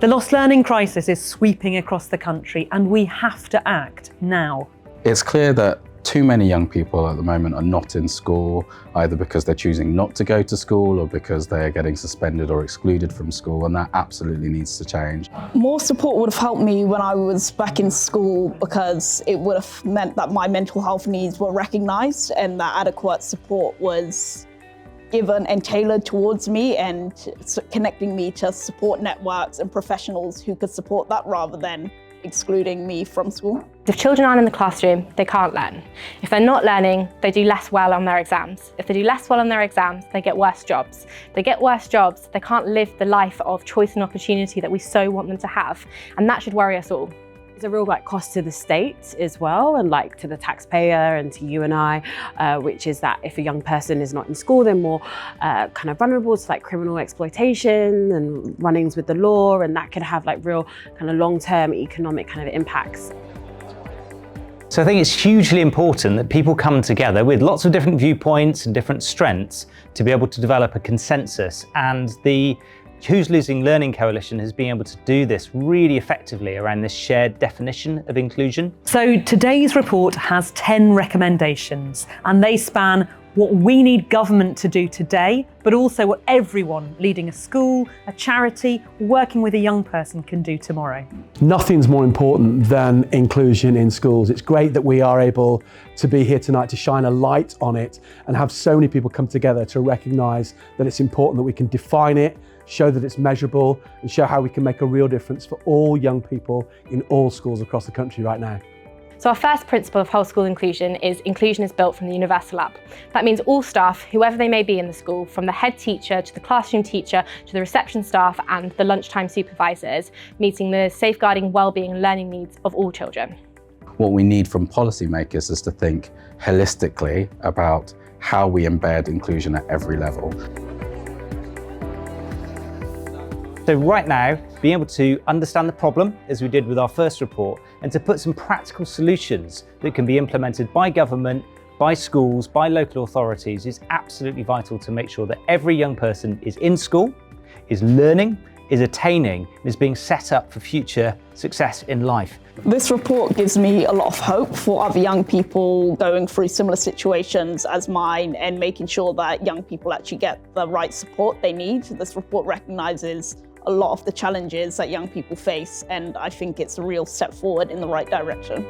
The lost learning crisis is sweeping across the country and we have to act now. It's clear that too many young people at the moment are not in school, either because they're choosing not to go to school or because they're getting suspended or excluded from school, and that absolutely needs to change. More support would have helped me when I was back in school, because it would have meant that my mental health needs were recognised and that adequate support was given and tailored towards me, and connecting me to support networks and professionals who could support that rather than excluding me from school. If children aren't in the classroom, they can't learn. If they're not learning, they do less well on their exams. If they do less well on their exams, they get worse jobs. If they get worse jobs, they can't live the life of choice and opportunity that we so want them to have. And that should worry us all. It's a real cost to the state as well, and to the taxpayer and to you and I, which is that if a young person is not in school, they're more kind of vulnerable to criminal exploitation and run-ins with the law, and that could have real long-term economic impacts. So I think it's hugely important that people come together with lots of different viewpoints and different strengths to be able to develop a consensus, and the Who's Losing Learning Coalition has been able to do this really effectively around this shared definition of inclusion. So today's report has 10 recommendations, and they span what we need government to do today, but also what everyone leading a school, a charity, working with a young person can do tomorrow. Nothing's more important than inclusion in schools. It's great that we are able to be here tonight to shine a light on it and have so many people come together to recognise that it's important that we can define it, show that it's measurable, and show how we can make a real difference for all young people in all schools across the country right now. So our first principle of whole school inclusion is built from the universal up. That means all staff, whoever they may be in the school, from the head teacher to the classroom teacher to the reception staff and the lunchtime supervisors, meeting the safeguarding, wellbeing and learning needs of all children. What we need from policymakers is to think holistically about how we embed inclusion at every level. So right now, being able to understand the problem, as we did with our first report, and to put some practical solutions that can be implemented by government, by schools, by local authorities is absolutely vital to make sure that every young person is in school, is learning, is attaining, and is being set up for future success in life. This report gives me a lot of hope for other young people going through similar situations as mine, and making sure that young people actually get the right support they need. This report recognises a lot of the challenges that young people face, and I think it's a real step forward in the right direction.